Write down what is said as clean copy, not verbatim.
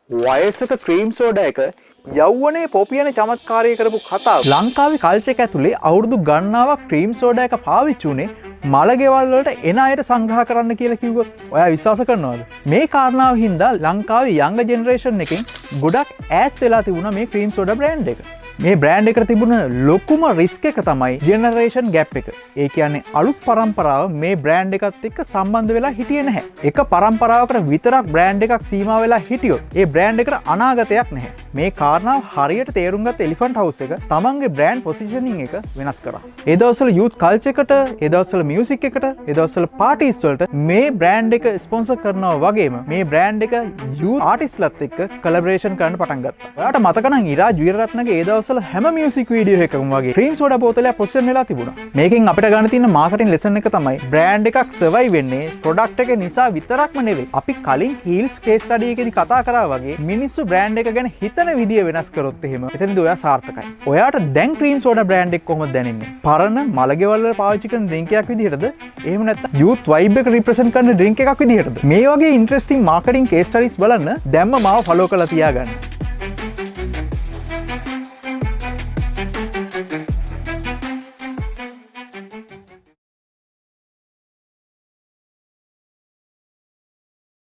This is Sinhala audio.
වයසක ක්‍රීම් සෝඩා එක යෞවනයේ පොපියන චමත්කාරය කරපු කතාව. ලංකාවේ කල්චර් එක ඇතුලේ අවුරුදු ගණනාවක් ක්‍රීම් සෝඩා එක පාවිච්චි උනේ මලගෙවල් වලට එන අයට සංග්‍රහ කරන්න කියලා කිව්වොත් ඔයා විශ්වාස කරනවද? මේ කාරණාව හින්දා ලංකාවේ යංග ජෙනරේෂන් එකෙන් ගොඩක් ඈත් වෙලා තිබුණා මේ ක්‍රීම් සෝඩා බ්‍රෑන්ඩ් එක. මේ බ්‍රෑන්ඩ් එකට තිබුණ ලොකුම රිස්ක් එක තමයි ජෙනරේෂන් ගැප් එක. ඒ කියන්නේ අලුත් පරම්පරාව මේ බ්‍රෑන්ඩ් එකත් එක්ක සම්බන්ධ වෙලා හිටියේ නැහැ. එක පරම්පරාවකට විතරක් බ්‍රෑන්ඩ් එකක් සීමා වෙලා හිටියොත් ඒ බ්‍රෑන්ඩ් එකට අනාගතයක් නැහැ. මේ කාරණාව හරියට තේරුම් ගත්ත එලිෆන්ට් හවුස් එක තමන්ගේ බ්‍රෑන්ඩ් පොසිෂනින් එක වෙනස් කරා. ඒ දවස්වල යූත් කල්චර් එකට, ඒ දවස්වල මියුසික් එකට, ඒ දවස්වල පාටිස් වලට මේ බ්‍රෑන්ඩ් එක ස්පොන්සර් කරනවා වගේම මේ බ්‍රෑන්ඩ් එක යූත් ආටිස්ට්ලත් එක්ක කොලැබොරේෂන් කරන්න පටන් ගත්තා. ඔයාලට මතක නම් ඉරාජ් වීරරත්නගේ ඒ දවස්වල හැම මියුසික් වීඩියෝ එකකම වගේ ක්‍රීම් සෝඩා බෝතලයක් පොසිෂන් වෙලා තිබුණා. මේකෙන් අපිට ගන්න තියෙන මාකටිං ලෙසන් එක තමයි බ්‍රෑන්ඩ් එකක් සර්වයිව් වෙන්නේ ප්‍රොඩක්ට් එක නිසා විතරක්ම නෙවෙයි. අපි කලින් හීල්ස් කේස් ස්ටඩි එකේදී කතා කරා වගේ මිනිස්සු බ්‍රෑන්ඩ් එක ගැන හිතන විදිය වෙනස් කරොත් එහෙම එතනදී ඔයා සාර්ථකයි. ඔයාට දැන් ක්‍රීම් සෝඩා බ්‍රෑන්ඩ් එක කොහොමද දැනෙන්නේ? පරණ මලගෙවල් වල පාවිච්චි කරන ඩ්‍රින්ක් එකක් විදිහටද? එහෙම නැත්නම් යූත් වයිබ් එක රිප්‍රසන්ට් කරන ඩ්‍රින්ක් එකක් විදිහටද? මේ වගේ ඉන්ටරෙස්ටිං මාකටිං කේස් ස්ටඩිස් බලන්න දැම්ම මාව ෆලෝ කරලා තියාගන්න.